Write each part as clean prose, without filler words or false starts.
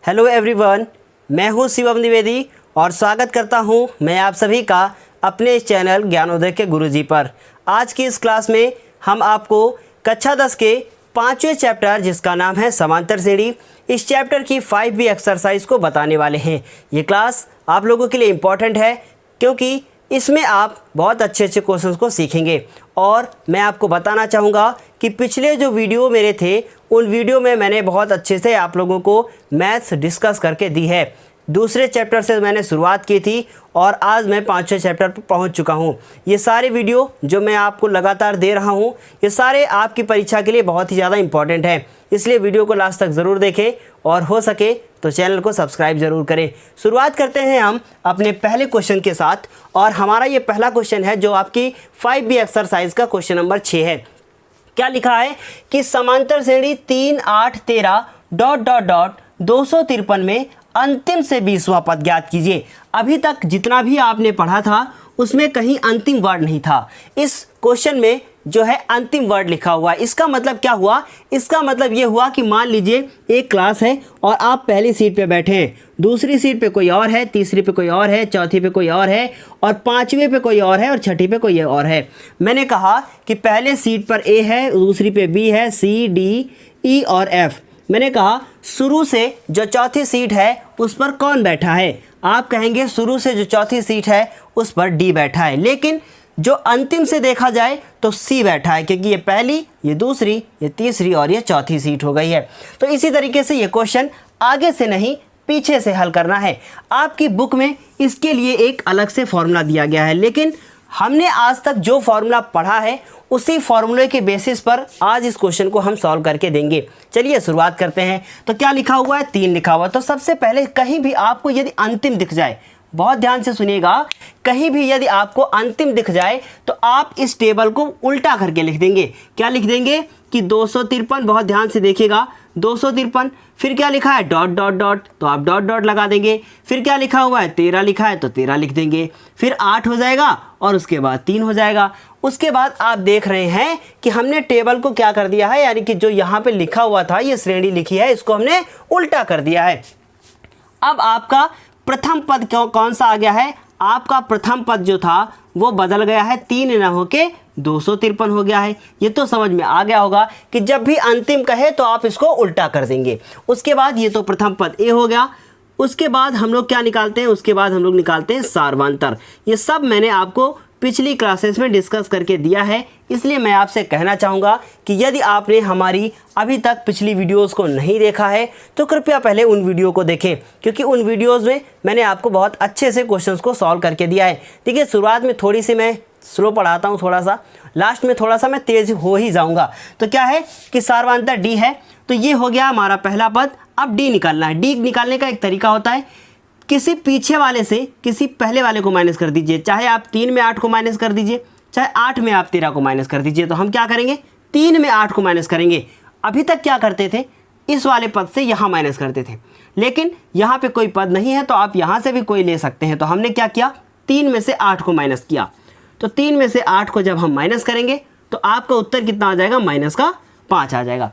Hello everyone, मैं हूं शिवम द्विवेदी और स्वागत करता हूं मैं आप सभी का अपने इस चैनल ज्ञानोदय के गुरुजी पर। आज की इस क्लास में हम आपको कक्षा 10 के 5वें चैप्टर जिसका नाम है समांतर श्रेणी, इस चैप्टर की 5B एक्सरसाइज को बताने वाले हैं। ये क्लास आप लोगों के लिए इम्पॉर्टेंट है क्योंकि इसमें आप बहुत अच्छे अच्छे क्वेश्चंस को सीखेंगे। और मैं आपको बताना चाहूँगा कि पिछले जो वीडियो मेरे थे उन वीडियो में मैंने बहुत अच्छे से आप लोगों को मैथ्स डिस्कस करके दी है। दूसरे चैप्टर से मैंने शुरुआत की थी और आज मैं 5वें चैप्टर पर पहुंच चुका हूं। ये सारे वीडियो जो मैं आपको लगातार दे रहा हूं, ये सारे आपकी परीक्षा के लिए बहुत ही ज़्यादा इंपॉर्टेंट है, इसलिए वीडियो को लास्ट तक ज़रूर देखें और हो सके तो चैनल को सब्सक्राइब ज़रूर करें। शुरुआत करते हैं हम अपने पहले क्वेश्चन के साथ और हमारा ये पहला क्वेश्चन है जो आपकी 5B एक्सरसाइज का क्वेश्चन नंबर 6 है। क्या लिखा है कि समांतर श्रेणी 3, 8, 13 ... 253 में अंतिम से 20वां पद ज्ञात कीजिए। अभी तक जितना भी आपने पढ़ा था उसमें कहीं अंतिम वर्ड नहीं था। इस क्वेश्चन में जो है अंतिम वर्ड लिखा हुआ है। इसका मतलब क्या हुआ? इसका मतलब ये हुआ कि मान लीजिए एक क्लास है और आप पहली सीट पे बैठे हैं, दूसरी सीट पे कोई और है, तीसरी पे कोई और है, चौथी पे कोई और है और पांचवें पे कोई और है और छठी पे कोई और है। मैंने कहा कि पहले सीट पर ए है, दूसरी पे बी है, सी, डी, ई और एफ। मैंने कहा शुरू से जो चौथी सीट है उस पर कौन बैठा है? आप कहेंगे शुरू से जो चौथी सीट है उस पर डी बैठा है, लेकिन जो अंतिम से देखा जाए तो सी बैठा है क्योंकि ये पहली, ये दूसरी, ये तीसरी और ये चौथी सीट हो गई है। तो इसी तरीके से ये क्वेश्चन आगे से नहीं पीछे से हल करना है। आपकी बुक में इसके लिए एक अलग से फॉर्मूला दिया गया है, लेकिन हमने आज तक जो फॉर्मूला पढ़ा है उसी फॉर्मूले के बेसिस पर आज इस क्वेश्चन को हम सॉल्व करके देंगे। चलिए शुरुआत करते हैं। तो क्या लिखा हुआ है? 3 लिखा हुआ है। तो सबसे पहले कहीं भी आपको यदि अंतिम दिख जाए, बहुत ध्यान से सुनिएगा, कहीं भी यदि आपको अंतिम दिख जाए तो आप इस टेबल को उल्टा करके लिख देंगे। क्या लिख देंगे कि 253, बहुत ध्यान से देखिएगा, 253, फिर क्या लिखा है? डॉट डॉट डॉट, तो आप डॉट डॉट लगा देंगे। फिर क्या लिखा हुआ है? 13 लिखा है तो 13 लिख देंगे। फिर 8 हो जाएगा और उसके बाद 3 हो जाएगा। उसके बाद आप देख रहे हैं कि हमने टेबल को क्या कर दिया है, यानी कि जो यहाँ पे लिखा हुआ था, ये श्रेणी लिखी है, इसको हमने उल्टा कर दिया है। अब आपका प्रथम पद कौन सा आ गया है? आपका प्रथम पद जो था वो बदल गया है, 3 न होके 253 हो गया है। ये तो समझ में आ गया होगा कि जब भी अंतिम कहे तो आप इसको उल्टा कर देंगे। उसके बाद ये तो प्रथम पद ए हो गया। उसके बाद हम लोग क्या निकालते हैं? उसके बाद हम लोग निकालते हैं सार्वंतर। ये सब मैंने आपको पिछली क्लासेस में डिस्कस करके दिया है, इसलिए मैं आपसे कहना चाहूँगा कि यदि आपने हमारी अभी तक पिछली वीडियोस को नहीं देखा है तो कृपया पहले उन वीडियो को देखें, क्योंकि उन वीडियोस में मैंने आपको बहुत अच्छे से क्वेश्चंस को सॉल्व करके दिया है। देखिए, शुरुआत में थोड़ी सी मैं स्लो पढ़ाता हूँ, थोड़ा सा लास्ट में थोड़ा सा मैं तेज़ हो ही जाऊँगा। तो क्या है कि सार्वंतर डी है, तो ये हो गया हमारा पहला पद। अब डी निकालना है। डी निकालने का एक तरीका होता है, किसी पीछे वाले से किसी पहले वाले को माइनस कर दीजिए। चाहे आप 3 में 8 को माइनस कर दीजिए, चाहे 8 में आप 13 को माइनस कर दीजिए। तो हम क्या करेंगे? 3 में 8 को माइनस करेंगे। अभी तक क्या करते थे? इस वाले पद से यहाँ माइनस करते थे, लेकिन यहाँ पे कोई पद नहीं है तो आप यहाँ से भी कोई ले सकते हैं। तो हमने क्या किया? 3 में से 8 को माइनस किया। तो 3 में से 8 को जब हम माइनस करेंगे तो आपका उत्तर कितना आ जाएगा? -5 आ जाएगा।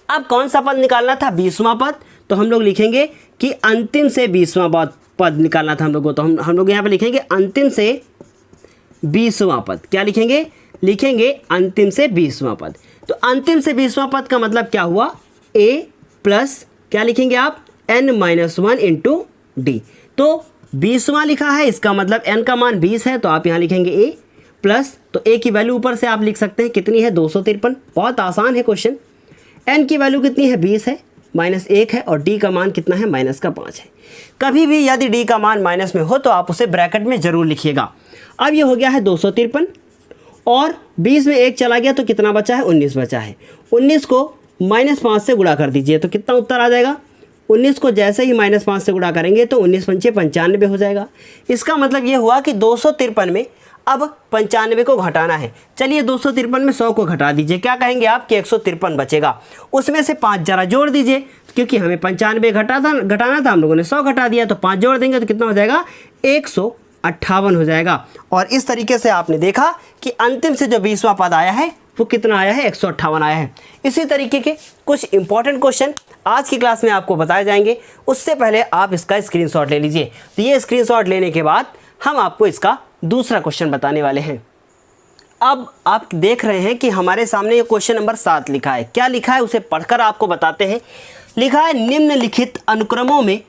अब कौन सा पद निकालना था? 20वां पद। तो हम लोग लिखेंगे कि अंतिम से 20वां पद निकालना था हम लोग को। तो हम लोग यहाँ पे लिखेंगे अंतिम से 20वां पद। क्या लिखेंगे? लिखेंगे अंतिम से 20वां पद। तो अंतिम से 20वां पद का मतलब क्या हुआ? a प्लस क्या लिखेंगे आप? n-1 into D. तो 20वां लिखा है, इसका मतलब n का मान 20 है, तो आप यहाँ लिखेंगे a प्लस, तो a की वैल्यू ऊपर से आप लिख सकते हैं, कितनी है? 253। बहुत आसान है क्वेश्चन। n की वैल्यू कितनी है? 20 है, -1 है और d का मान कितना है? -5 है। कभी भी यदि d का मान माइनस में हो तो आप उसे ब्रैकेट में ज़रूर लिखिएगा। अब ये हो गया है 253 और 20 में 1 चला गया तो कितना बचा है? 19 बचा है। 19 को -5 से गुणा कर दीजिए तो कितना उत्तर आ जाएगा? 19 को जैसे ही -5 से गुणा करेंगे तो 19 पंचे 95 हो जाएगा। इसका मतलब ये हुआ कि 253 में अब 95 को घटाना है। चलिए 253 में 100 को घटा दीजिए। क्या कहेंगे आप? कि 153 बचेगा। उसमें से 5 जरा जोड़ दीजिए, क्योंकि हमें 95 घटाना था, हम लोगों ने 100 घटा दिया, तो 5 जोड़ देंगे तो कितना हो जाएगा? 158 हो जाएगा। और इस तरीके से आपने देखा कि अंतिम से जो 20वां पद आया है वो कितना आया है? 158 आया है। इसी तरीके के कुछ इंपॉर्टेंट क्वेश्चन आज की क्लास में आपको बताए जाएंगे। उससे पहले आप इसका स्क्रीनशॉट ले लीजिए। तो ये स्क्रीनशॉट लेने के बाद हम आपको इसका दूसरा क्वेश्चन बताने वाले हैं। अब आप देख रहे हैं कि हमारे सामने ये क्वेश्चन नंबर 7 लिखा है। क्या लिखा है उसे पढ़कर आपको बताते हैं। लिखा है निम्नलिखित अनुक्रमों में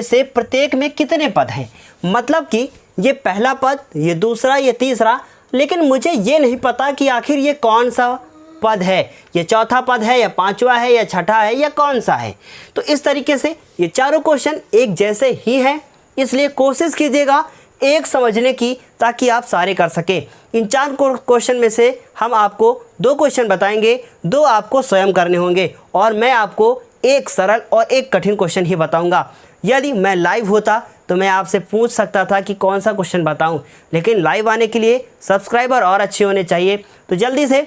से प्रत्येक में कितने पद हैं। मतलब कि ये पहला पद, ये दूसरा, ये तीसरा, लेकिन मुझे ये नहीं पता कि आखिर ये कौन सा पद है, ये चौथा पद है या पांचवा है या छठा है या कौन सा है। तो इस तरीके से ये चारों क्वेश्चन एक जैसे ही हैं, इसलिए कोशिश कीजिएगा एक समझने की, ताकि आप सारे कर सकें। इन 4 क्वेश्चन में से हम आपको 2 क्वेश्चन बताएंगे, 2 आपको स्वयं करने होंगे और मैं आपको एक सरल और एक कठिन क्वेश्चन ही बताऊंगा। यदि मैं लाइव होता तो मैं आपसे पूछ सकता था कि कौन सा क्वेश्चन बताऊं, लेकिन लाइव आने के लिए सब्सक्राइबर और अच्छे होने चाहिए। तो जल्दी से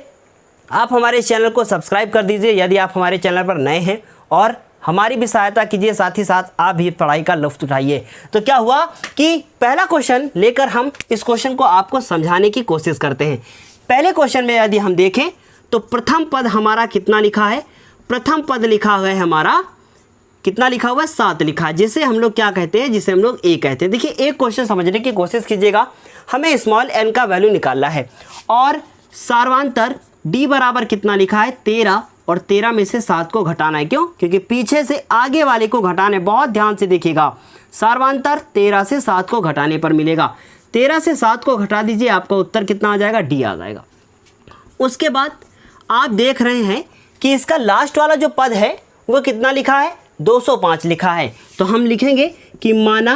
आप हमारे चैनल को सब्सक्राइब कर दीजिए यदि आप हमारे चैनल पर नए हैं, और हमारी भी सहायता कीजिए, साथ ही साथ आप भी पढ़ाई का लुत्फ़ उठाइए। तो क्या हुआ कि पहला क्वेश्चन लेकर हम इस क्वेश्चन को आपको समझाने की कोशिश करते हैं। पहले क्वेश्चन में यदि हम देखें तो प्रथम पद हमारा कितना लिखा है। प्रथम पद लिखा हुआ है हमारा, कितना लिखा हुआ है, 7 लिखा है, जिसे हम लोग क्या कहते हैं, जिसे हम लोग ए कहते हैं। देखिए एक क्वेश्चन समझने की कोशिश कीजिएगा। हमें स्मॉल n का वैल्यू निकालना है और सार्वधातुक d बराबर कितना लिखा है, 13, और 13 में से 7 को घटाना है। क्यों? क्योंकि पीछे से आगे वाले को घटाने, बहुत ध्यान से देखिएगा। सार्वधातुक 13 से 7 को घटाने पर मिलेगा। 13 से 7 को घटा दीजिए, आपका उत्तर कितना आ जाएगा, डी आ जाएगा। उसके बाद आप देख रहे हैं कि इसका लास्ट वाला जो पद है वो कितना लिखा है, 205 लिखा है। तो हम लिखेंगे कि माना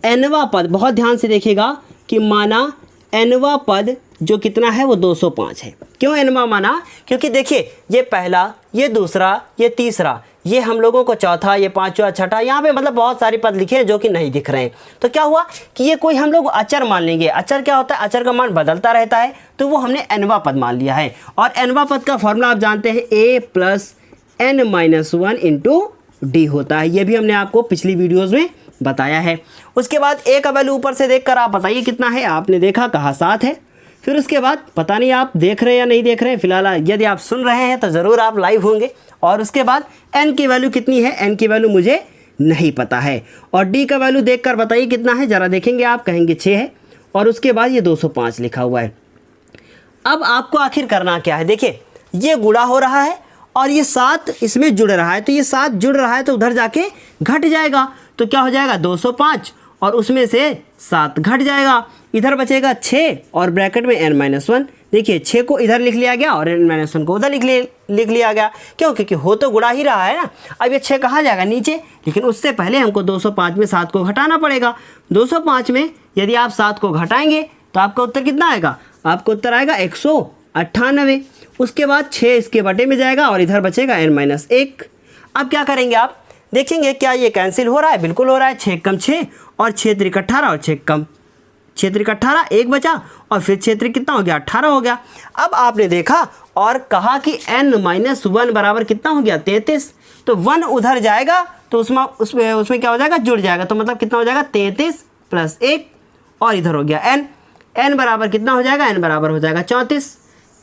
nवा पद, बहुत ध्यान से देखिएगा कि माना nवा पद जो कितना है वो 205 है। क्यों nवा माना? क्योंकि देखिए ये पहला, ये दूसरा, ये तीसरा, ये हम लोगों को चौथा, ये पांचवा, छठा, यहाँ पे मतलब बहुत सारे पद लिखे हैं जो कि नहीं दिख रहे हैं। तो क्या हुआ कि ये कोई हम लोग अचर मान लेंगे। अचर क्या होता है, अचर का मान बदलता रहता है, तो वो हमने nवा पद मान लिया है। और nवा पद का फॉर्मूला आप जानते हैं, a + n-1 × d होता है। ये भी हमने आपको पिछली वीडियोज़ में बताया है। उसके बाद a का वैल्यू ऊपर से देखकर आप बताइए कितना है। आपने देखा, कहा 7 है। फिर उसके बाद पता नहीं आप देख रहे हैं या नहीं देख रहे हैं, फिलहाल यदि आप सुन रहे हैं तो ज़रूर आप लाइव होंगे। और उसके बाद n की वैल्यू कितनी है, n की वैल्यू मुझे नहीं पता है। और d का वैल्यू देखकर बताइए कितना है, ज़रा देखेंगे आप, कहेंगे 6 है। और उसके बाद ये 205 लिखा हुआ है। अब आपको आखिर करना क्या है, देखिए ये गुणा हो रहा है और ये 7 इसमें जुड़ रहा है, तो ये 7 जुड़ रहा है तो उधर जाके घट जाएगा। तो क्या हो जाएगा, 205, और उसमें से 7 घट जाएगा, इधर बचेगा 6 और ब्रैकेट में n-1। देखिए 6 को इधर लिख लिया गया और n-1 को उधर लिख लिया गया। क्यों? क्योंकि हो तो गुणा ही रहा है ना। अब ये 6 कहाँ जाएगा, नीचे, लेकिन उससे पहले हमको 205 में 7 को घटाना पड़ेगा। 205 में यदि आप 7 को घटाएंगे तो आपका उत्तर कितना आएगा, आपका उत्तर आएगा 198। उसके बाद 6 इसके बटे में जाएगा और इधर बचेगा n-1। अब क्या करेंगे, आप देखेंगे क्या ये कैंसिल हो रहा है, बिल्कुल हो रहा है। 6 कम 6 और 6 त्रिक 18 और 6 कम 6 त्रिक 18, 1 बचा, और फिर 6 त्रिक कितना हो गया, 18 हो गया। अब आपने देखा और कहा कि n-1 बराबर कितना हो गया, 33। तो 1 उधर जाएगा तो उसमें क्या हो जाएगा, जुड़ जाएगा। तो मतलब कितना हो जाएगा, 33 + 1, और इधर हो गया n बराबर कितना हो जाएगा, n बराबर हो जाएगा 34।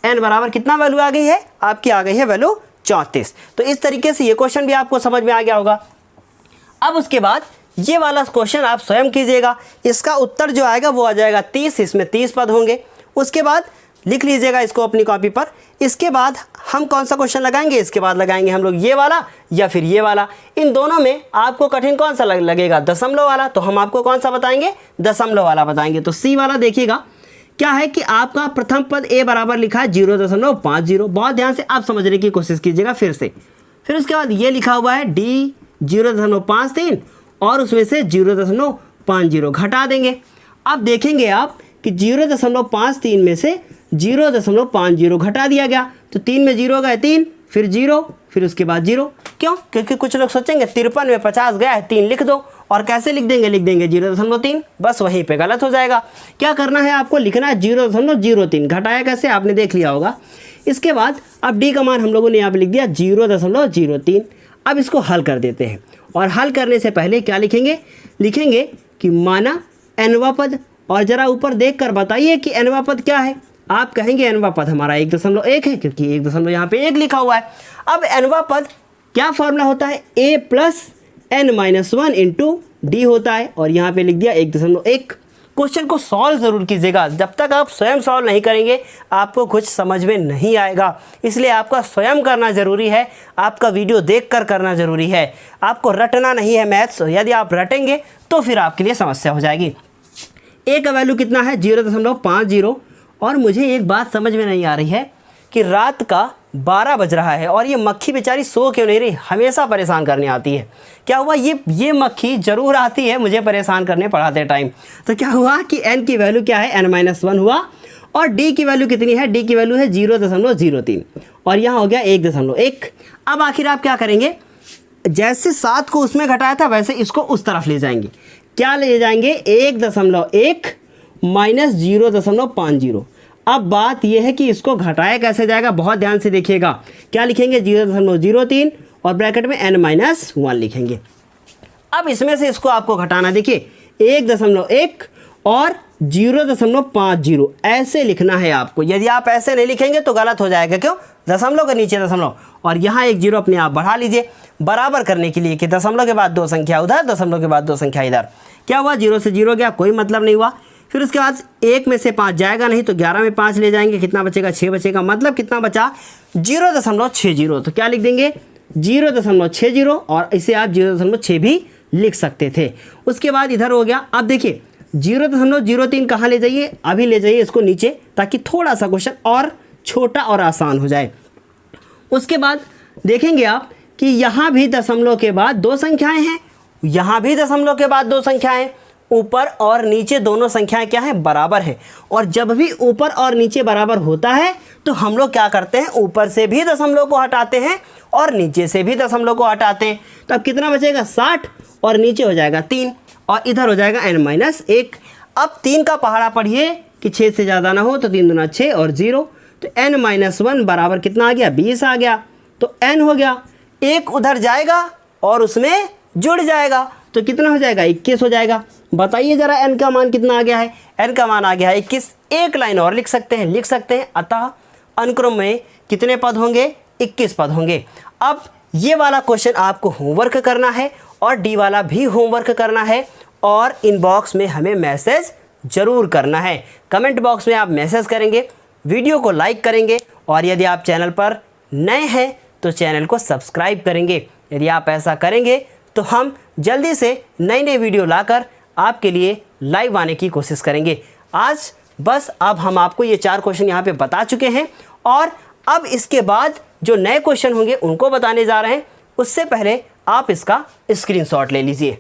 n बराबर कितना वैल्यू आ गई है, आपकी आ गई है वैल्यू 34। तो इस तरीके से ये क्वेश्चन भी आपको समझ में आ गया होगा। अब उसके बाद ये वाला क्वेश्चन आप स्वयं कीजिएगा। इसका उत्तर जो आएगा वो आ जाएगा 30, इसमें 30 पद होंगे। उसके बाद लिख लीजिएगा इसको अपनी कॉपी पर। इसके बाद हम कौन सा क्वेश्चन लगाएंगे, इसके बाद लगाएंगे हम लोग ये वाला या फिर ये वाला। इन दोनों में आपको कठिन कौन सा लगेगा, दशमलव वाला। तो हम आपको कौन सा बताएंगे, दशमलव वाला बताएंगे। तो सी वाला देखिएगा क्या है कि आपका प्रथम पद a बराबर लिखा है 0.50। बहुत ध्यान से आप समझने की कोशिश कीजिएगा फिर से। फिर उसके बाद ये लिखा हुआ है d 0.53 और उसमें से 0.50 घटा देंगे। अब देखेंगे आप कि 0.53 में से 0.50 घटा दिया गया, तो 3 में 0 गए 3, फिर 0, फिर उसके बाद 0। क्यों? क्योंकि कुछ लोग सोचेंगे 53 में 50 गया है, 3 लिख दो। और कैसे लिख देंगे 0.3, बस वहीं पे गलत हो जाएगा। क्या करना है आपको, लिखना है 0.03। घटाया कैसे, आपने देख लिया होगा। इसके बाद अब डी का मान हम लोगों ने यहाँ पे लिख दिया 0.03। अब इसको हल कर देते हैं, और हल करने से पहले क्या लिखेंगे कि माना nवा पद, और ज़रा ऊपर देख कर बताइए कि nवा पद क्या है। आप कहेंगे nवां पद हमारा 1.1 है, क्योंकि 1 यहाँ पे 1 लिखा हुआ है। अब nवां पद क्या फॉर्मूला होता है, a plus n-1 into D होता है, और यहाँ पे लिख दिया 1.1। क्वेश्चन को सॉल्व ज़रूर कीजिएगा, जब तक आप स्वयं सॉल्व नहीं करेंगे आपको कुछ समझ में नहीं आएगा, इसलिए आपका स्वयं करना ज़रूरी है, आपका वीडियो देखकर करना ज़रूरी है। आपको रटना नहीं है मैथ्स, यदि आप रटेंगे तो फिर आपके लिए समस्या हो जाएगी। ए का वैल्यू कितना है 0.50, और मुझे एक बात समझ में नहीं आ रही है कि रात का 12 बज रहा है और ये मक्खी बेचारी सो क्यों नहीं रही, हमेशा परेशान करने आती है। क्या हुआ, ये मक्खी ज़रूर आती है मुझे परेशान करने पढ़ाते टाइम। तो क्या हुआ कि n की वैल्यू क्या है, n-1 हुआ, और d की वैल्यू कितनी है, d की वैल्यू है 0.03, और यहाँ हो गया 1.1। अब आखिर आप क्या करेंगे, जैसे 7 को उसमें घटाया था वैसे इसको उस तरफ ले जाएंगे। क्या ले जाएंगे, 1.1 माइनस 0.50। अब बात यह है कि इसको घटाया कैसे जाएगा, बहुत ध्यान से देखिएगा। क्या लिखेंगे, 0.03 और ब्रैकेट में n-1 लिखेंगे। अब इसमें से इसको आपको घटाना, देखिए 1.1 और 0.50 ऐसे लिखना है आपको। यदि आप ऐसे नहीं लिखेंगे तो गलत हो जाएगा, क्यों, दशमलव के नीचे दशमलव, और यहाँ एक 0 अपने आप बढ़ा लीजिए बराबर करने के लिए कि दशमलव के बाद 2 संख्या उधर, दशमलव के बाद 2 संख्या इधर। क्या हुआ, 0 से 0 गया, कोई मतलब नहीं हुआ। फिर उसके बाद 1 में से 5 जाएगा नहीं, तो 11 में 5 ले जाएंगे, कितना बचेगा, 6 बचेगा। मतलब कितना बचा, 0.60। तो क्या लिख देंगे, 0.60, और इसे आप 0.6 भी लिख सकते थे। उसके बाद इधर हो गया। अब देखिए 0.03 कहाँ ले जाइए, अभी ले जाइए इसको नीचे, ताकि थोड़ा सा क्वेश्चन और छोटा और आसान हो जाए। उसके बाद देखेंगे आप कि यहाँ भी दशमलव के बाद 2 संख्याएँ हैं, यहाँ भी दशमलव के बाद 2 संख्याएँ, ऊपर और नीचे दोनों संख्याएं क्या हैं, बराबर हैं। और जब भी ऊपर और नीचे बराबर होता है तो हम लोग क्या करते हैं, ऊपर से भी दशमलव को हटाते हैं और नीचे से भी दशमलव को हटाते हैं। तो अब कितना बचेगा, 60, और नीचे हो जाएगा 3, और इधर हो जाएगा n-1। अब 3 का पहाड़ा पढ़िए कि 6 से ज़्यादा ना हो, तो 3 दूना 6 और 0, तो n-1 बराबर कितना आ गया, 20 आ गया। तो n हो गया, 1 उधर जाएगा और उसमें जुड़ जाएगा, तो कितना हो जाएगा, 21 हो जाएगा। बताइए ज़रा n का मान कितना आ गया है, n का मान आ गया है 21। एक लाइन और लिख सकते हैं, अतः अनुक्रम में कितने पद होंगे, 21 पद होंगे। अब ये वाला क्वेश्चन आपको होमवर्क करना है और डी वाला भी होमवर्क करना है, और इनबॉक्स में हमें मैसेज ज़रूर करना है। कमेंट बॉक्स में आप मैसेज करेंगे, वीडियो को लाइक करेंगे, और यदि आप चैनल पर नए हैं तो चैनल को सब्सक्राइब करेंगे। यदि आप ऐसा करेंगे तो हम जल्दी से नई वीडियो लाकर आपके लिए लाइव आने की कोशिश करेंगे। आज बस अब हम आपको ये 4 क्वेश्चन यहाँ पे बता चुके हैं, और अब इसके बाद जो नए क्वेश्चन होंगे उनको बताने जा रहे हैं। उससे पहले आप इसका स्क्रीनशॉट ले लीजिए।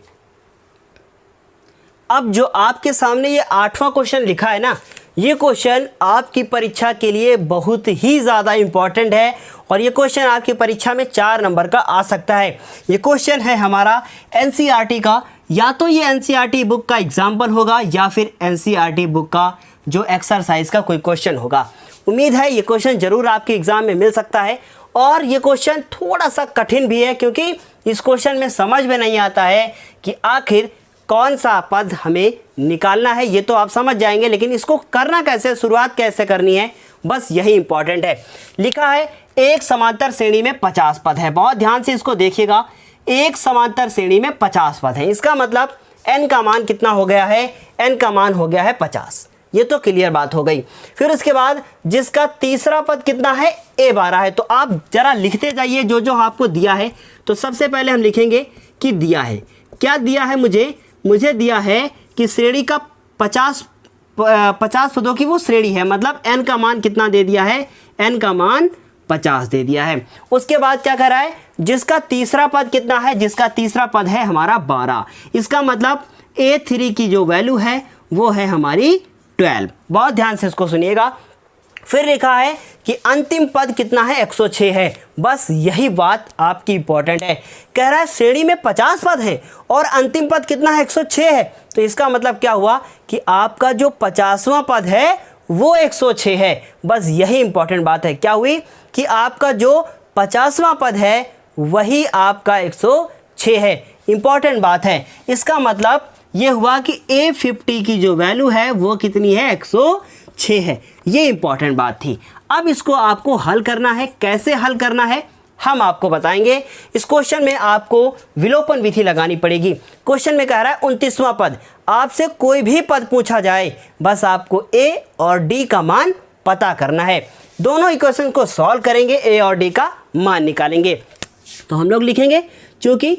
अब जो आपके सामने ये 8वां क्वेश्चन लिखा है ना, ये क्वेश्चन आपकी परीक्षा के लिए बहुत ही ज़्यादा इम्पॉर्टेंट है, और ये क्वेश्चन आपकी परीक्षा में 4 नंबर का आ सकता है। ये क्वेश्चन है हमारा एनसीईआरटी का, या तो ये एनसीईआरटी बुक का एग्जाम्पल होगा या फिर एनसीईआरटी बुक का जो एक्सरसाइज का कोई क्वेश्चन होगा। उम्मीद है ये क्वेश्चन ज़रूर आपके एग्ज़ाम में मिल सकता है, और ये क्वेश्चन थोड़ा सा कठिन भी है, क्योंकि इस क्वेश्चन में समझ में नहीं आता है कि आखिर कौन सा पद हमें निकालना है। ये तो आप समझ जाएंगे, लेकिन इसको करना कैसे, शुरुआत कैसे करनी है, बस यही इंपॉर्टेंट है। लिखा है एक समांतर श्रेणी में 50 पद है। बहुत ध्यान से इसको देखिएगा, एक समांतर श्रेणी में 50 पद है, इसका मतलब n का मान कितना हो गया है, n का मान हो गया है 50। ये तो क्लियर बात हो गई। फिर उसके बाद जिसका तीसरा पद कितना है, a12 है। तो आप जरा लिखते जाइए जो जो आपको दिया है। तो सबसे पहले हम लिखेंगे कि दिया है, क्या दिया है मुझे दिया है कि श्रेणी का 50 पदों की वो श्रेणी है, मतलब n का मान कितना दे दिया है, n का मान 50 दे दिया है। उसके बाद क्या कह रहा है, जिसका तीसरा पद कितना है, जिसका तीसरा पद है हमारा 12। इसका मतलब a3 की जो वैल्यू है वो है हमारी 12। बहुत ध्यान से इसको सुनिएगा। फिर लिखा है कि अंतिम पद कितना है, 106 है। बस यही बात आपकी इंपॉर्टेंट है। कह रहा है श्रेणी में 50 पद हैं और अंतिम पद कितना है, 106 है। तो इसका मतलब क्या हुआ कि आपका जो 50वां पद है वो 106 है। बस यही इंपॉर्टेंट बात है। क्या हुई कि आपका जो 50वां पद है वही आपका 106 है। इंपॉर्टेंट बात है। इसका मतलब ये हुआ कि A50 की जो वैल्यू है वो कितनी है, 106 है। ये इंपॉर्टेंट बात थी। अब इसको आपको हल करना है। कैसे हल करना है हम आपको बताएंगे। इस क्वेश्चन में आपको विलोपन विधि लगानी पड़ेगी। क्वेश्चन में कह रहा है 29वां पद, आपसे कोई भी पद पूछा जाए बस आपको ए और डी का मान पता करना है। दोनों इक्वेशन को सॉल्व करेंगे, ए और डी का मान निकालेंगे। तो हम लोग लिखेंगे चूंकि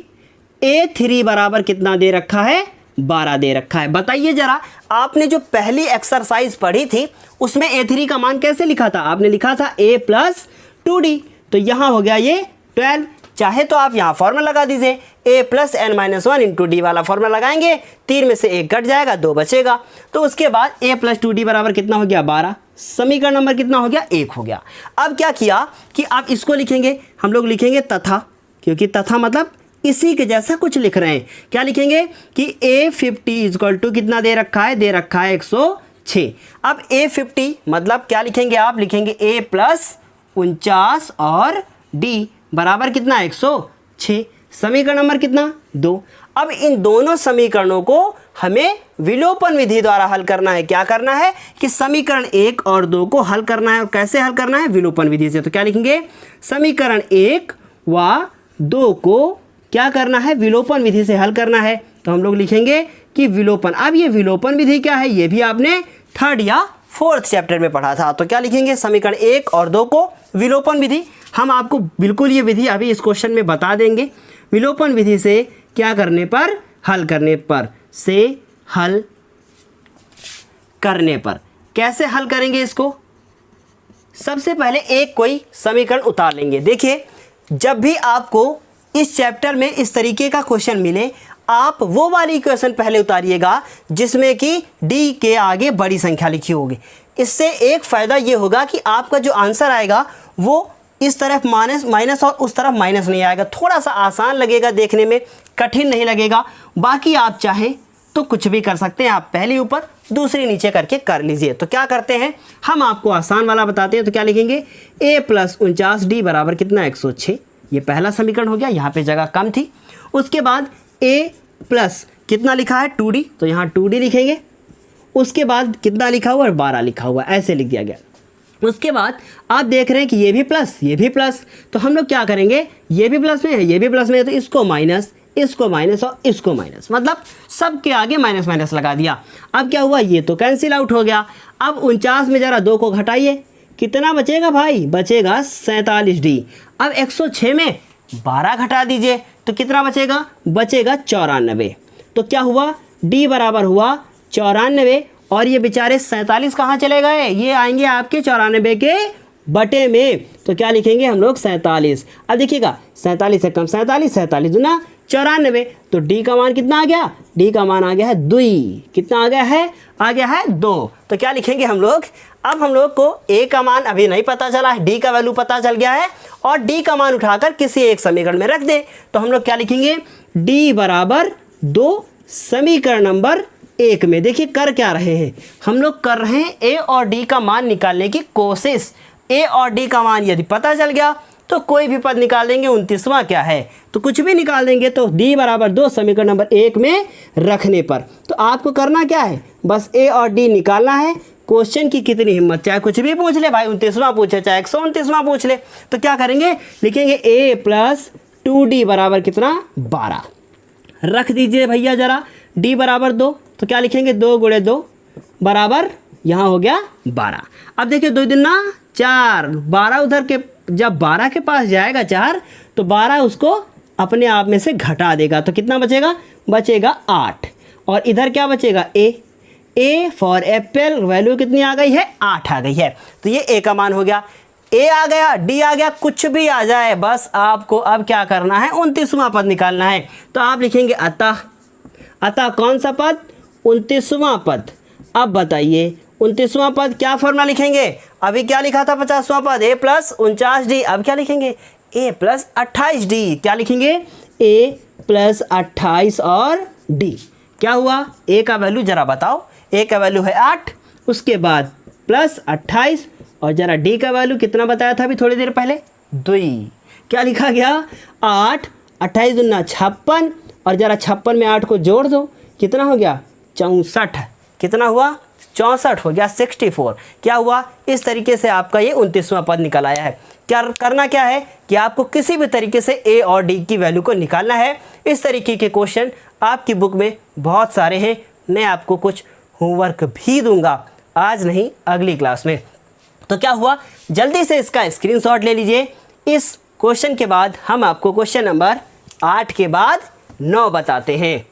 A3 बराबर कितना दे रखा है, 12 दे रखा है। बताइए जरा, आपने जो पहली एक्सरसाइज पढ़ी थी उसमें A3 का मान कैसे लिखा था? आपने लिखा था A + 2D, तो यहाँ हो गया ये 12। चाहे तो आप यहाँ फॉर्मूला लगा दीजिए, A + n - 1 × D वाला फॉर्मूला लगाएंगे, 3 में से 1 कट जाएगा, 2 बचेगा। तो उसके बाद A + 2D बराबर कितना हो गया, 12। समीकरण नंबर कितना हो गया, 1 हो गया। अब क्या किया कि आप इसको लिखेंगे, हम लोग लिखेंगे तथा, क्योंकि तथा मतलब इसी के जैसा कुछ लिख रहे हैं। क्या लिखेंगे कि A50 = कितना दे रखा है, दे रखा है 106। अब A50 मतलब क्या लिखेंगे, आप लिखेंगे A + 49 और D बराबर कितना, 106। समीकरण नंबर कितना, 2। अब इन दोनों समीकरणों को हमें विलोपन विधि द्वारा हल करना है। क्या करना है कि समीकरण 1 और 2 को हल करना है। और कैसे हल करना है, विलोपन विधि से। तो क्या लिखेंगे, समीकरण 1 व 2 को क्या करना है, विलोपन विधि से हल करना है। तो हम लोग लिखेंगे कि विलोपन। अब ये विलोपन विधि क्या है, ये भी आपने 3rd या 4th चैप्टर में पढ़ा था। तो क्या लिखेंगे, समीकरण 1 और 2 को विलोपन विधि। हम आपको बिल्कुल ये विधि अभी इस क्वेश्चन में बता देंगे। विलोपन विधि से क्या करने पर, हल करने पर, से हल करने पर। कैसे हल करेंगे इसको, सबसे पहले एक कोई समीकरण उतार लेंगे। देखिए, जब भी आपको इस चैप्टर में इस तरीके का क्वेश्चन मिले, आप वो वाली इक्वेशन पहले उतारिएगा जिसमें कि डी के आगे बड़ी संख्या लिखी होगी। इससे एक फ़ायदा ये होगा कि आपका जो आंसर आएगा वो इस तरफ माइनस और उस तरफ माइनस नहीं आएगा। थोड़ा सा आसान लगेगा देखने में, कठिन नहीं लगेगा। बाकी आप चाहें तो कुछ भी कर सकते हैं, आप पहले ऊपर दूसरी नीचे करके कर लीजिए। तो क्या करते हैं, हम आपको आसान वाला बताते हैं। तो क्या लिखेंगे, A + 49D बराबर कितना, 106। ये पहला समीकरण हो गया, यहाँ पे जगह कम थी। उसके बाद A + कितना लिखा है, 2D, तो यहाँ 2D लिखेंगे। उसके बाद कितना लिखा हुआ है, 12 लिखा हुआ, ऐसे लिख दिया गया। उसके बाद आप देख रहे हैं कि ये भी प्लस, ये भी प्लस, तो हम लोग क्या करेंगे, ये भी प्लस में है, ये भी प्लस में है, तो इसको माइनस, इसको माइनस और इसको माइनस, मतलब सबके आगे माइनस माइनस लगा दिया। अब क्या हुआ, ये तो कैंसिल आउट हो गया। अब 49 में ज़रा 2 को घटाइए, कितना बचेगा भाई, बचेगा 47D। अब 106 में 12 घटा दीजिए तो कितना बचेगा, बचेगा 94। तो क्या हुआ, D बराबर हुआ 94 और ये बेचारे 47 कहाँ चले गए, ये आएंगे आपके 94 के बटे में। तो क्या लिखेंगे हम लोग, 47। अब देखिएगा 47 से कम 47, 47 दूना 94, तो डी का मान कितना आ गया, डी का मान आ गया है 2। कितना आ गया है, आ गया है 2। तो क्या लिखेंगे हम लोग, अब हम लोग को ए का मान अभी नहीं पता चला है, डी का वैल्यू पता चल गया है और डी का मान उठाकर किसी एक समीकरण में रख दे। तो हम लोग क्या लिखेंगे, डी बराबर 2 समीकरण नंबर 1 में। देखिए कर क्या रहे हैं, हम लोग कर रहे हैं ए और डी का मान निकालने की कोशिश। ए और डी का मान यदि पता चल गया तो कोई भी पद निकाल देंगे। 29वां क्या है, तो कुछ भी निकाल देंगे। तो डी बराबर 2 समीकरण नंबर 1 में रखने पर तो आपको करना क्या है, बस ए और डी निकालना है। क्वेश्चन की कितनी हिम्मत, चाहे कुछ भी पूछ ले भाई, 29वां पूछे चाहे 129वां पूछ ले, तो क्या करेंगे, लिखेंगे ए + 2D बराबर कितना, 12। रख दीजिए भैया जरा, डी बराबर 2, तो क्या लिखेंगे, 2 × 2 बराबर, यहाँ हो गया 12। अब देखिए 2 दूना 4, 12 उधर के, जब 12 के पास जाएगा 4 तो 12 उसको अपने आप में से घटा देगा, तो कितना बचेगा, बचेगा 8। और इधर क्या बचेगा, ए फॉर एप्पल वैल्यू कितनी आ गई है, 8 आ गई है। तो ये ए का मान हो गया, ए आ गया, डी आ गया, कुछ भी आ जाए, बस आपको अब क्या करना है, 29वां पद निकालना है। तो आप लिखेंगे अतः कौन सा पद, 29वां पद। अब बताइए 29वां पद क्या फॉर्मूला लिखेंगे, अभी क्या लिखा था 50वां पद, A + 49D। अब क्या लिखेंगे, A + 28D। क्या लिखेंगे, A + 28 और D। क्या हुआ, A का वैल्यू जरा बताओ, A का वैल्यू है 8, उसके बाद प्लस 28 और जरा D का वैल्यू कितना बताया था अभी थोड़ी देर पहले, 2। क्या लिखा गया, 8, 28 दूना 56 और जरा 56 में 8 को जोड़ दो, कितना हो गया, 64। कितना हुआ, 64 हो गया 64। क्या हुआ, इस तरीके से आपका ये 29वां पद निकल आया है। क्या करना क्या है कि आपको किसी भी तरीके से ए और डी की वैल्यू को निकालना है। इस तरीके के क्वेश्चन आपकी बुक में बहुत सारे हैं। मैं आपको कुछ होमवर्क भी दूंगा, आज नहीं अगली क्लास में। तो क्या हुआ, जल्दी से इसका स्क्रीनशॉट ले लीजिए। इस क्वेश्चन के बाद हम आपको क्वेश्चन नंबर 8 के बाद 9 बताते हैं।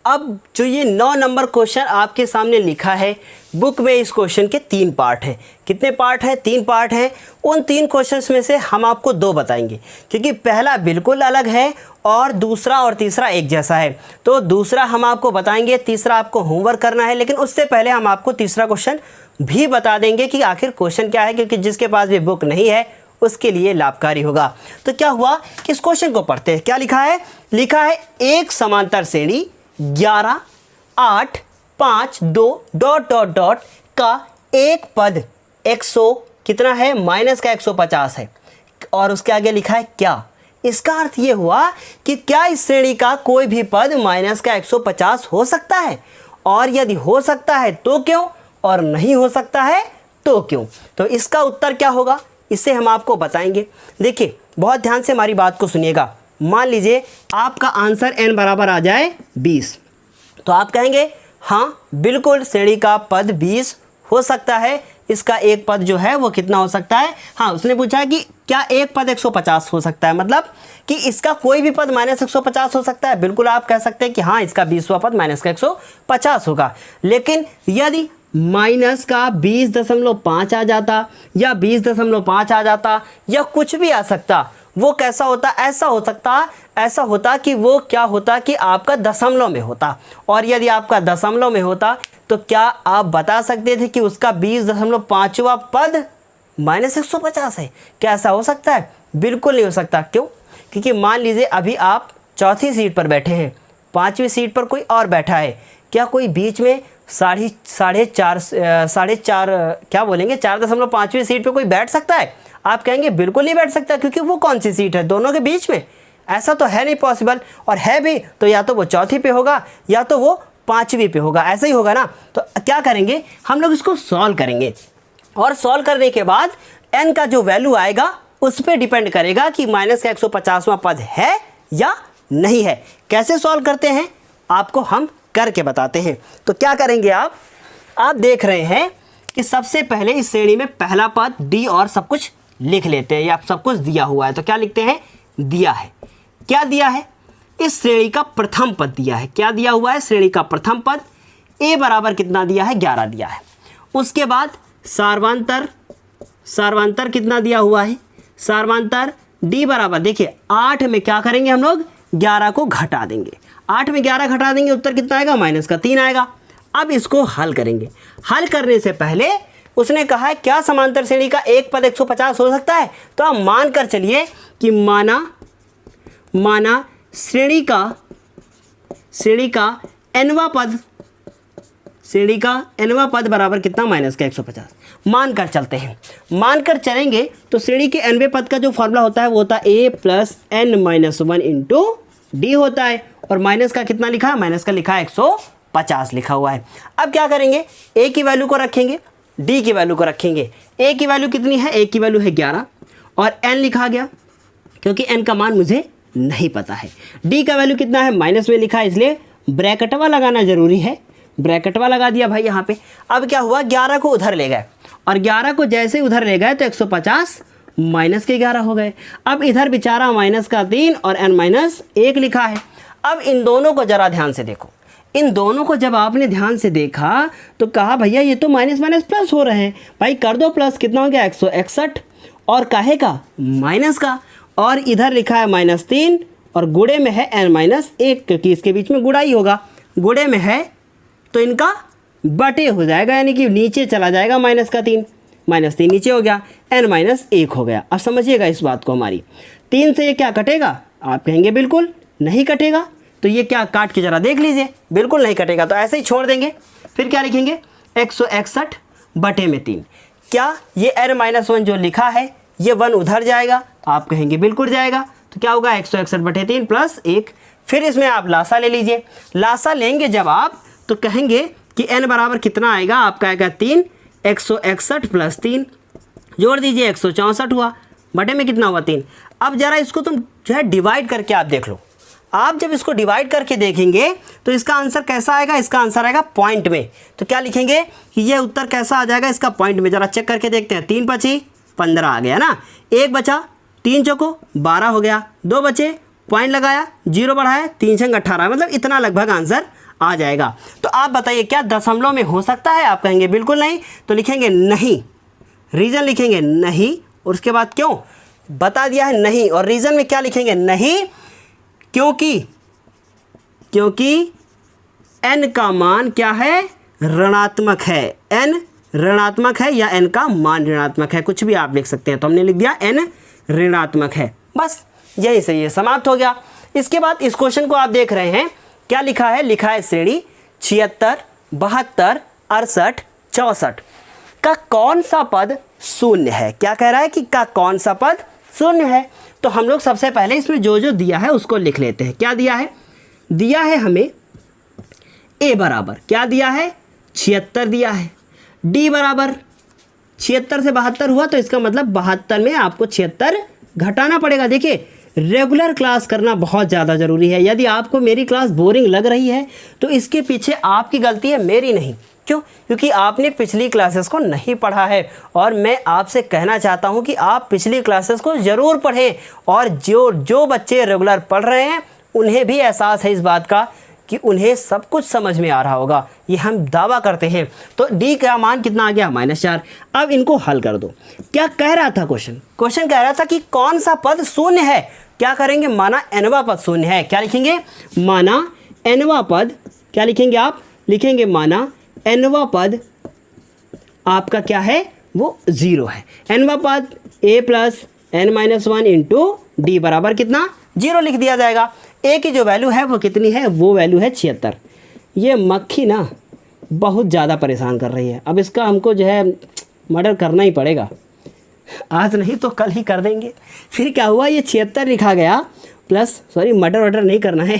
अब जो ये 9 नंबर क्वेश्चन आपके सामने लिखा है बुक में, इस क्वेश्चन के 3 पार्ट हैं। कितने पार्ट हैं? 3 पार्ट हैं। उन 3 क्वेश्चंस में से हम आपको 2 बताएंगे, क्योंकि पहला बिल्कुल अलग है और दूसरा और तीसरा एक जैसा है। तो दूसरा हम आपको बताएंगे, तीसरा आपको होमवर्क करना है। लेकिन उससे पहले हम आपको तीसरा क्वेश्चन भी बता देंगे कि आखिर क्वेश्चन क्या है, क्योंकि जिसके पास भी बुक नहीं है उसके लिए लाभकारी होगा। तो क्या हुआ, इस क्वेश्चन को पढ़ते हैं। क्या लिखा है? लिखा है एक समांतर श्रेणी 11, 8, 5, 2 डॉट डॉट डॉट का एक पद 100 कितना है, माइनस का 150 है, और उसके आगे लिखा है क्या। इसका अर्थ ये हुआ कि क्या इस श्रेणी का कोई भी पद माइनस का 150 हो सकता है, और यदि हो सकता है तो क्यों, और नहीं हो सकता है तो क्यों। तो इसका उत्तर क्या होगा, इसे हम आपको बताएंगे। देखिए बहुत ध्यान से हमारी बात को सुनिएगा। मान लीजिए आपका आंसर n बराबर आ जाए 20, तो आप कहेंगे हाँ बिल्कुल श्रेणी का पद 20 हो सकता है। इसका एक पद जो है वो कितना हो सकता है। हाँ, उसने पूछा कि क्या एक पद 150 हो सकता है, मतलब कि इसका कोई भी पद माइनस 150 हो सकता है। बिल्कुल आप कह सकते हैं कि हाँ इसका 20वां पद माइनस का 150 होगा। लेकिन यदि माइनस का 20.5 आ जाता, या 20.5 आ जाता, या कुछ भी आ सकता, वो कैसा होता, ऐसा होता कि वो क्या होता कि आपका दशमलव में होता। और यदि आपका दशमलव में होता तो क्या आप बता सकते थे कि उसका 20.5वां पद माइनस 150 है। क्या ऐसा हो सकता है? बिल्कुल नहीं हो सकता। क्यों? क्योंकि मान लीजिए अभी आप चौथी सीट पर बैठे हैं, 5वीं सीट पर कोई और बैठा है। क्या कोई बीच में साढ़े चार क्या बोलेंगे 4.5वीं सीट पे कोई बैठ सकता है? आप कहेंगे बिल्कुल नहीं बैठ सकता, क्योंकि वो कौन सी सीट है दोनों के बीच में, ऐसा तो है नहीं पॉसिबल। और है भी तो या तो वो चौथी पे होगा या तो वो 5वीं पे होगा, ऐसा ही होगा ना। तो क्या करेंगे हम लोग, इसको सॉल्व करेंगे, और सॉल्व करने के बाद n का जो वैल्यू आएगा उस पर डिपेंड करेगा कि माइनस का 150वां पद है या नहीं है। कैसे सॉल्व करते हैं आपको हम करके बताते हैं। तो क्या करेंगे आप देख रहे हैं कि सबसे पहले इस श्रेणी में पहला पद d और सब कुछ लिख लेते हैं, या सब कुछ दिया हुआ है। तो क्या लिखते हैं? दिया है। क्या दिया है? इस श्रेणी का प्रथम पद दिया है। क्या दिया हुआ है? श्रेणी का प्रथम पद a बराबर कितना दिया है? 11 दिया है। उसके बाद सार्वांतर कितना दिया हुआ है? सार्वांतर d बराबर, देखिए 8 में क्या करेंगे हम लोग, 11 को घटा देंगे। 8 में 11 घटा देंगे, उत्तर कितना आएगा? माइनस का 3 आएगा। अब इसको हल करेंगे। हल करने से पहले उसने कहा है क्या समांतर श्रेणी का एक पद 150 हो सकता है। तो आप मान कर चलिए कि माना श्रेणी का nवां पद बराबर कितना? माइनस का 150। मान कर चलते हैं। मान कर चलेंगे तो श्रेणी के nवें पद का जो फॉर्मूला होता है वो होता है a plus n-1 into D होता है। और माइनस का कितना लिखा है? माइनस का लिखा है 150 लिखा हुआ है। अब क्या करेंगे, a की वैल्यू को रखेंगे, d की वैल्यू को रखेंगे। a की वैल्यू कितनी है? a की वैल्यू है 11, और n लिखा गया क्योंकि n का मान मुझे नहीं पता है। d का वैल्यू कितना है? माइनस में लिखा है, इसलिए ब्रैकेटवा लगाना जरूरी है। ब्रैकेटवा लगा दिया भाई यहाँ पे। अब क्या हुआ, 11 को उधर ले गए, और 11 को जैसे उधर ले गए तो 150 माइनस के 11 हो गए। अब इधर बेचारा माइनस का 3 और n-1 लिखा है। अब इन दोनों को जरा ध्यान से देखो। इन दोनों को जब आपने ध्यान से देखा तो कहा भैया ये तो माइनस माइनस प्लस हो रहे हैं, भाई कर दो प्लस। कितना हो गया? 161, और काहे का? माइनस का। और इधर लिखा है -3, और गुणे में है n-1, क्योंकि इसके बीच में गुणा ही होगा। गुणे में है तो इनका बटे हो जाएगा, यानी कि नीचे चला जाएगा माइनस का 3, -3 नीचे हो गया, n-1 हो गया। अब समझिएगा इस बात को हमारी। 3 से ये क्या कटेगा? आप कहेंगे बिल्कुल नहीं कटेगा। तो ये क्या, काट के जरा देख लीजिए, बिल्कुल नहीं कटेगा। तो ऐसे ही छोड़ देंगे। फिर क्या लिखेंगे? 161 बटे में 3। क्या ये n-1 जो लिखा है ये 1 उधर जाएगा? आप कहेंगे बिल्कुल जाएगा। तो क्या होगा? 161 बटे 3 प्लस 1। फिर इसमें आप लासा ले लीजिए। लासा लेंगे जब आप तो कहेंगे कि n बराबर कितना आएगा, आपका आएगा 3, 161 प्लस 3 जोड़ दीजिए 164 हुआ, बटे में कितना हुआ 3। अब ज़रा इसको तुम जो है डिवाइड करके आप देख लो। आप जब इसको डिवाइड करके देखेंगे तो इसका आंसर कैसा आएगा, इसका आंसर आएगा पॉइंट में। तो क्या लिखेंगे कि ये उत्तर कैसा आ जाएगा, इसका पॉइंट में। ज़रा चेक करके देखते हैं। 3 बचे 15 आ गया ना, 1 बचा 3 चौको 12 हो गया, 2 बचे पॉइंट लगाया 0 बढ़ाया 3 छंग 18, मतलब इतना लगभग आंसर आ जाएगा। तो आप बताइए क्या दशमलव में हो सकता है? आप कहेंगे बिल्कुल नहीं, तो लिखेंगे नहीं, रीज़न लिखेंगे नहीं, और उसके बाद क्यों बता दिया है नहीं, और रीज़न में क्या लिखेंगे नहीं, क्योंकि n का मान क्या है, ऋणात्मक है। n ऋणात्मक है या n का मान ऋणात्मक है, कुछ भी आप लिख सकते हैं। तो हमने लिख दिया n ऋणात्मक है, बस यही सही है, समाप्त हो गया। इसके बाद इस क्वेश्चन को आप देख रहे हैं, क्या लिखा है, लिखा है श्रेणी 76, 72, 68, 64 का कौन सा पद शून्य है। क्या कह रहा है कि का कौन सा पद शून्य है। तो हम लोग सबसे पहले इसमें जो जो दिया है उसको लिख लेते हैं। क्या दिया है, दिया है हमें a बराबर क्या दिया है, 76 दिया है। d बराबर 76 से 72 हुआ, तो इसका मतलब 72 में आपको 76 घटाना पड़ेगा। देखिए रेगुलर क्लास करना बहुत ज़्यादा ज़रूरी है। यदि आपको मेरी क्लास बोरिंग लग रही है तो इसके पीछे आपकी गलती है, मेरी नहीं। क्यों? क्योंकि आपने पिछली क्लासेस को नहीं पढ़ा है, और मैं आपसे कहना चाहता हूं कि आप पिछली क्लासेस को ज़रूर पढ़ें, और जो बच्चे रेगुलर पढ़ रहे हैं उन्हें भी एहसास है इस बात का कि उन्हें सब कुछ समझ में आ रहा होगा, ये हम दावा करते हैं। तो d का मान कितना आ गया, -4। अब इनको हल कर दो। क्या कह रहा था क्वेश्चन कह रहा था कि कौन सा पद शून्य है। क्या करेंगे, माना nवां पद शून्य है। क्या लिखेंगे, माना nवां पद, क्या लिखेंगे आप, लिखेंगे माना nवां पद आपका क्या है, वो 0 है। nवां पद a plus n-1 into D बराबर कितना, 0 लिख दिया जाएगा। a की जो वैल्यू है वो कितनी है, वो वैल्यू है 76। ये मक्खी ना बहुत ज़्यादा परेशान कर रही है, अब इसका हमको जो है मर्डर करना ही पड़ेगा। आज नहीं तो कल ही कर देंगे। फिर क्या हुआ, ये 76 लिखा गया प्लस, सॉरी मर्डर वर्डर नहीं करना है,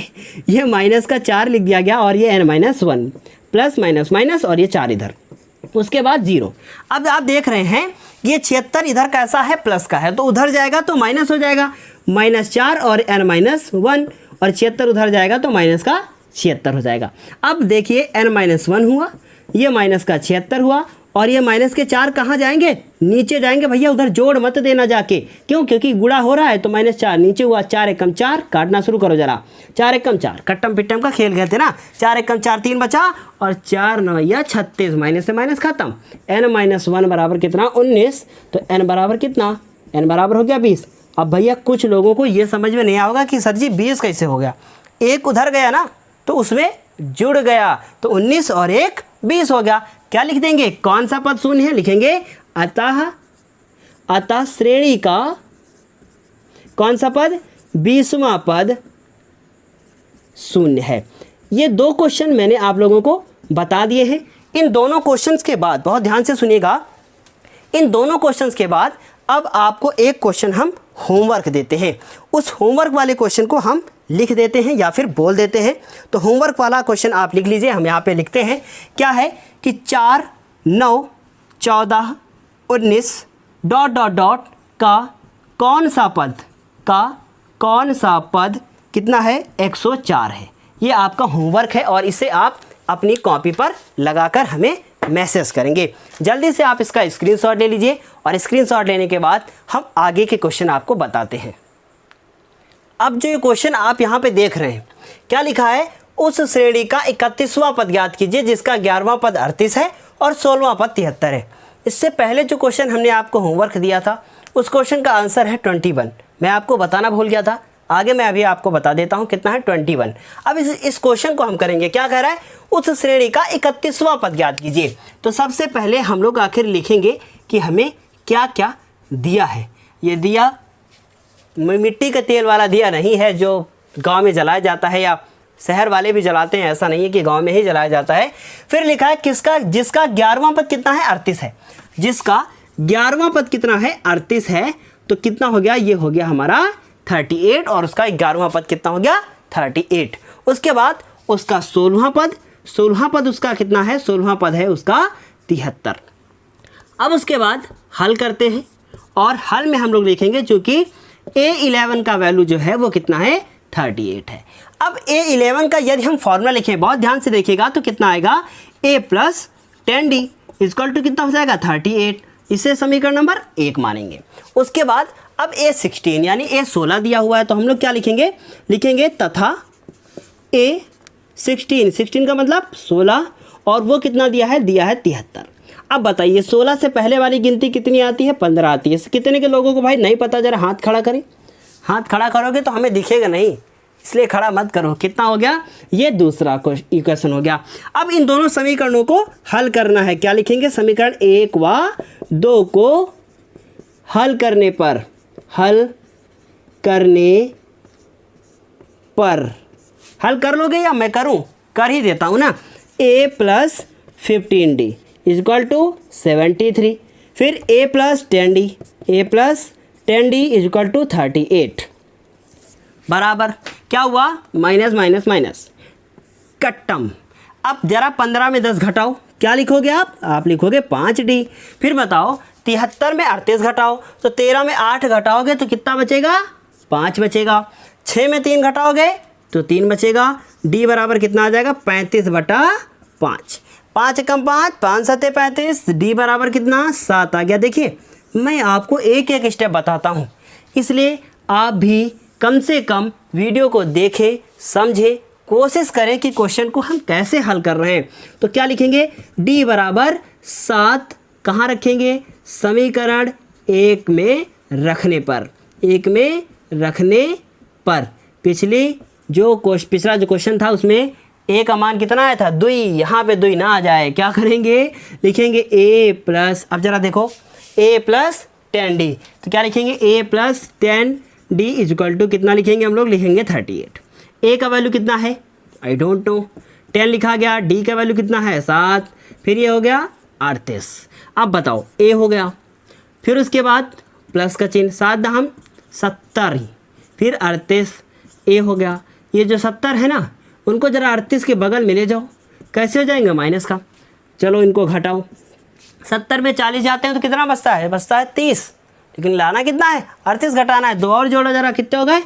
ये माइनस का 4 लिख दिया गया, और ये n-1 प्लस माइनस माइनस, और ये 4 इधर, उसके बाद 0। अब आप देख रहे हैं ये 76 इधर कैसा है, प्लस का है, तो उधर जाएगा तो माइनस हो जाएगा, -4 और n-1, और 76 उधर जाएगा तो माइनस का 76 हो जाएगा। अब देखिए n-1 हुआ, ये माइनस का 76 हुआ, और ये माइनस के 4 कहाँ जाएंगे, नीचे जाएंगे। भैया उधर जोड़ मत देना जाके, क्यों, क्योंकि गुणा हो रहा है, तो -4 नीचे हुआ, 4 एकम 4, काटना शुरू करो जरा, 4 एकम 4, कट्टम पिट्टम का खेल गए थे ना, 4 एकम 4 3 बचा, और 4 9 36, माइनस से माइनस खत्म। n-1 बराबर कितना, 19, तो n बराबर कितना, n बराबर हो गया 20। अब भैया कुछ लोगों को ये समझ में नहीं आएगा कि सर जी 20 कैसे हो गया, एक उधर गया ना तो उसमें जुड़ गया, तो 19 और 1 20 हो गया। क्या लिख देंगे, कौन सा पद शून्य है, लिखेंगे अतः श्रेणी का कौन सा पद, 20वां पद शून्य है। ये 2 क्वेश्चन मैंने आप लोगों को बता दिए हैं। इन दोनों क्वेश्चंस के बाद, बहुत ध्यान से सुनिएगा, इन दोनों क्वेश्चंस के बाद अब आपको एक क्वेश्चन हम होमवर्क देते हैं। उस होमवर्क वाले क्वेश्चन को हम लिख देते हैं या फिर बोल देते हैं। तो होमवर्क वाला क्वेश्चन आप लिख लीजिए, हम यहाँ पे लिखते हैं। क्या है कि 4, 9, 14, 19 ... का कौन सा पद कितना है, 104 है। ये आपका होमवर्क है, और इसे आप अपनी कॉपी पर लगाकर हमें मैसेज करेंगे। जल्दी से आप इसका स्क्रीनशॉट ले लीजिए, और स्क्रीनशॉट लेने के बाद हम आगे के क्वेश्चन आपको बताते हैं। अब जो ये क्वेश्चन आप यहाँ पे देख रहे हैं, क्या लिखा है, उस श्रेणी का 31वां पद ज्ञात कीजिए जिसका 11वां पद 38 है और 16वां पद 73 है। इससे पहले जो क्वेश्चन हमने आपको होमवर्क दिया था, उस क्वेश्चन का आंसर है 21। मैं आपको बताना भूल गया था, आगे मैं अभी आपको बता देता हूँ कितना है, 21। अब इस क्वेश्चन को हम करेंगे, क्या कह रहा है, उस श्रेणी का 31वां पद ज्ञात कीजिए। तो सबसे पहले हम लोग आखिर लिखेंगे कि हमें क्या क्या दिया है। ये दिया मिट्टी का तेल वाला दिया नहीं है जो गांव में जलाया जाता है, या शहर वाले भी जलाते हैं, ऐसा नहीं है कि गांव में ही जलाया जाता है। फिर लिखा है जिसका 11वां पद कितना है, 38 है। जिसका 11वां पद कितना है, 38 है, तो कितना हो गया, ये हो गया हमारा 38, और उसका 11वां पद कितना हो गया, 38। उसके बाद उसका 16वां पद, 16वां पद उसका कितना है, 16वां पद है उसका 73। अब उसके बाद हल करते हैं और हल में हम लोग लिखेंगे चूँकि A11 का वैल्यू जो है वो कितना है, 38 है। अब A11 का यदि हम फॉर्मूला लिखें, बहुत ध्यान से देखिएगा, तो कितना आएगा, A plus 10D equal to कितना हो जाएगा, 38। इसे समीकरण नंबर 1 मानेंगे। उसके बाद अब A16 यानी A16 दिया हुआ है, तो हम लोग क्या लिखेंगे, लिखेंगे तथा A16, 16 का मतलब 16, और वो कितना दिया है, 73। अब बताइए 16 से पहले वाली गिनती कितनी आती है, 15 आती है। कितने के लोगों को भाई नहीं पता, जरा हाथ खड़ा करें। हाथ खड़ा करोगे तो हमें दिखेगा नहीं, इसलिए खड़ा मत करो। कितना हो गया, ये दूसरा इक्वेशन हो गया। अब इन दोनों समीकरणों को हल करना है। क्या लिखेंगे, समीकरण 1 व 2 को हल करने पर, हल कर लोगे या मैं करूं, कर ही देता हूं ना। A plus 15D equal to 73, फिर A plus 10D equal to 38 बराबर क्या हुआ, माइनस माइनस माइनस कट्टम। अब जरा 15 में 10 घटाओ, क्या लिखोगे आप लिखोगे 5D। फिर बताओ 73 में 38 घटाओ, तो 13 में 8 घटाओगे तो कितना बचेगा, 5 बचेगा। 6 में 3 घटाओगे तो 3 बचेगा। D बराबर कितना आ जाएगा, 35/5। 5 कम 5, 5 7 35, D बराबर कितना, 7 आ गया। देखिए मैं आपको एक एक स्टेप बताता हूँ, इसलिए आप भी कम से कम वीडियो को देखें, समझें, कोशिश करें कि क्वेश्चन को हम कैसे हल कर रहे हैं। तो क्या लिखेंगे, D बराबर 7 कहाँ रखेंगे, समीकरण 1 में रखने पर। पिछला जो क्वेश्चन था उसमें A का मान कितना आया था, 2। यहाँ पे 2 ना आ जाए, क्या करेंगे, लिखेंगे A प्लस, अब जरा देखो A प्लस 10D, तो क्या लिखेंगे, A plus 10D equal to कितना लिखेंगे हम लोग, लिखेंगे 38। A का वैल्यू कितना है, आई डोंट नो, 10 लिखा गया। D का वैल्यू कितना है, 7, फिर ये हो गया 38। अब बताओ A हो गया, फिर उसके बाद प्लस का चिन्ह, 7 दहम 70, फिर 38 A हो गया। ये जो 70 है ना, उनको ज़रा 38 के बगल में ले जाओ, कैसे हो जाएंगे, माइनस का। चलो इनको घटाओ, 70 में 40 जाते हैं तो कितना बचता है, 30। लेकिन लाना कितना है, 38 घटाना है। 2 और जोड़ो जरा, कितने हो गए,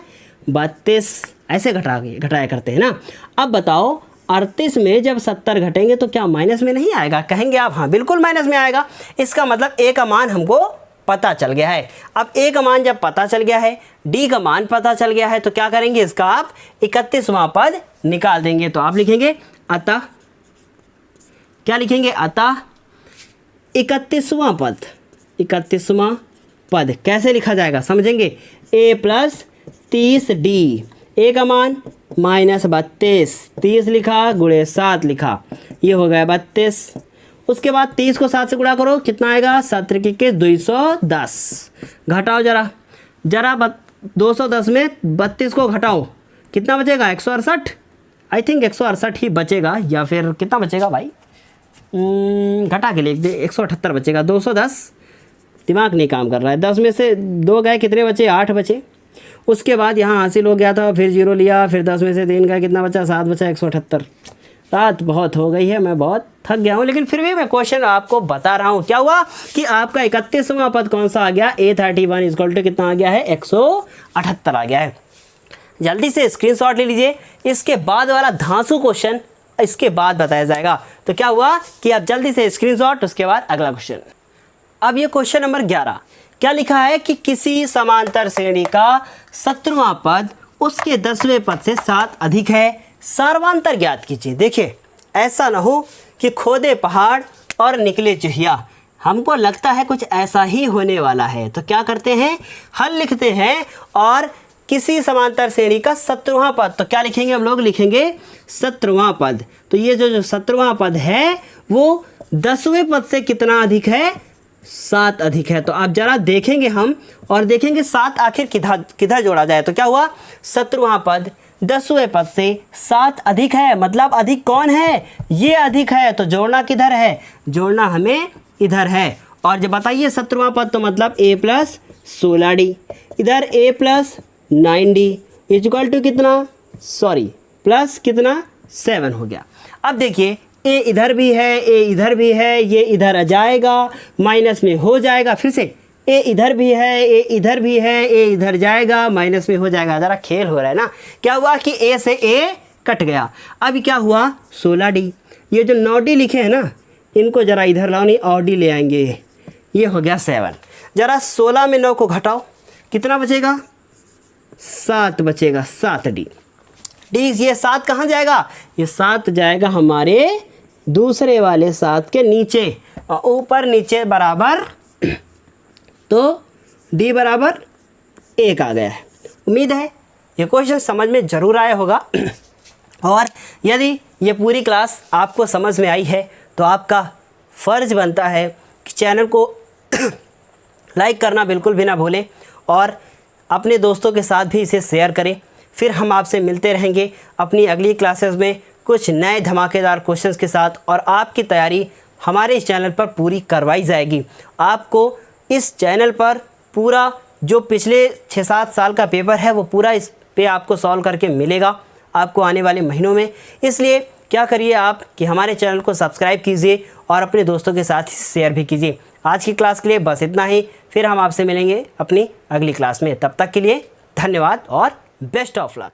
32। ऐसे घटाया करते हैं ना। अब बताओ 38 में जब 70 घटेंगे तो क्या माइनस में नहीं आएगा, कहेंगे आप, हाँ बिल्कुल माइनस में आएगा। इसका मतलब A का मान हमको पता चल गया है। अब A का मान जब पता चल गया है, D का मान पता चल गया है, तो क्या करेंगे, इसका आप 31वां पद निकाल देंगे। तो आप लिखेंगे अतः, क्या लिखेंगे, अतः 31वां पद कैसे लिखा जाएगा, समझेंगे। A प्लस 30D, A का मान माइनस 32, 30 लिखा गुणे 7 लिखा, ये हो गया 32। उसके बाद 30 को 7 से गुणा करो, कितना आएगा, 7 के 210। घटाओ जरा 210 में 32 को घटाओ, कितना बचेगा, 168। आई थिंक 168 ही बचेगा, या फिर कितना बचेगा भाई, घटा के लिख दे, 178 बचेगा। 210, दिमाग नहीं काम कर रहा है। 10 में से 2 गए, कितने बचे, 8 बचे। उसके बाद यहाँ हासिल हो गया था, फिर 0 लिया, फिर 10 में से 3 गए, कितना बचा, 7 बचा, 178। रात बहुत हो गई है, मैं बहुत थक गया हूँ, लेकिन फिर भी मैं क्वेश्चन आपको बता रहा हूँ। क्या हुआ कि आपका 31वां पद कौन सा आ गया, A31 इक्वल टू कितना आ गया है, 178 आ गया है। जल्दी से स्क्रीनशॉट ले लीजिए, इसके बाद वाला धांसू क्वेश्चन इसके बाद बताया जाएगा। तो क्या हुआ कि आप जल्दी से स्क्रीनशॉट, उसके बाद अगला क्वेश्चन। अब ये क्वेश्चन नंबर 11, क्या लिखा है कि किसी समांतर श्रेणी का 17वां पद उसके 10वें पद से 7 अधिक है, सर्वांतर ज्ञात कीजिए। देखिए ऐसा ना हो कि खोदे पहाड़ और निकले चुहिया, हमको लगता है कुछ ऐसा ही होने वाला है। तो क्या करते हैं, हल लिखते हैं और किसी समांतर श्रेणी का 17वां पद, तो क्या लिखेंगे हम लोग, लिखेंगे 17वां पद। तो ये जो 17वां पद है वो 10वें पद से कितना अधिक है, 7 अधिक है। तो आप जरा देखेंगे हम और देखेंगे 7 आखिर किधर जोड़ा जाए। तो क्या हुआ, 17वां पद 10वें पद से 7 अधिक है, मतलब अधिक कौन है, ये अधिक है। तो जोड़ना किधर है, जोड़ना हमें इधर है। और जब बताइए 17वां पद, तो मतलब A प्लस 16D, इधर A plus 9D equal to कितना, प्लस कितना, 7 हो गया। अब देखिए ए इधर भी है, ए इधर भी है, ये इधर आ जाएगा, माइनस में हो जाएगा। फिर से ए इधर भी है, ए इधर भी है, ए इधर जाएगा, माइनस में हो जाएगा। ज़रा खेल हो रहा है ना। क्या हुआ कि ए से ए कट गया। अभी क्या हुआ 16D। ये जो 9D लिखे हैं ना, इनको ज़रा इधर लाओ, नहीं और डी ले आएंगे। ये हो गया 7। ज़रा 16 में 9 को घटाओ, कितना बचेगा? 7 बचेगा, 7D। ठीक, ये 7 कहाँ जाएगा? ये 7 जाएगा हमारे दूसरे वाले 7 के नीचे, और ऊपर नीचे बराबर, तो D बराबर 1 आ गया है। उम्मीद है ये क्वेश्चन समझ में ज़रूर आया होगा। और यदि ये पूरी क्लास आपको समझ में आई है तो आपका फ़र्ज़ बनता है कि चैनल को लाइक करना बिल्कुल भी ना भूलें और अपने दोस्तों के साथ भी इसे शेयर करें। फिर हम आपसे मिलते रहेंगे अपनी अगली क्लासेस में कुछ नए धमाकेदार क्वेश्चंस के साथ, और आपकी तैयारी हमारे इस चैनल पर पूरी करवाई जाएगी। आपको इस चैनल पर पूरा जो पिछले 6-7 साल का पेपर है वो पूरा इस पे आपको सॉल्व करके मिलेगा आपको आने वाले महीनों में। इसलिए क्या करिए आप कि हमारे चैनल को सब्सक्राइब कीजिए और अपने दोस्तों के साथ शेयर भी कीजिए। आज की क्लास के लिए बस इतना ही, फिर हम आपसे मिलेंगे अपनी अगली क्लास में। तब तक के लिए धन्यवाद और बेस्ट ऑफ लक।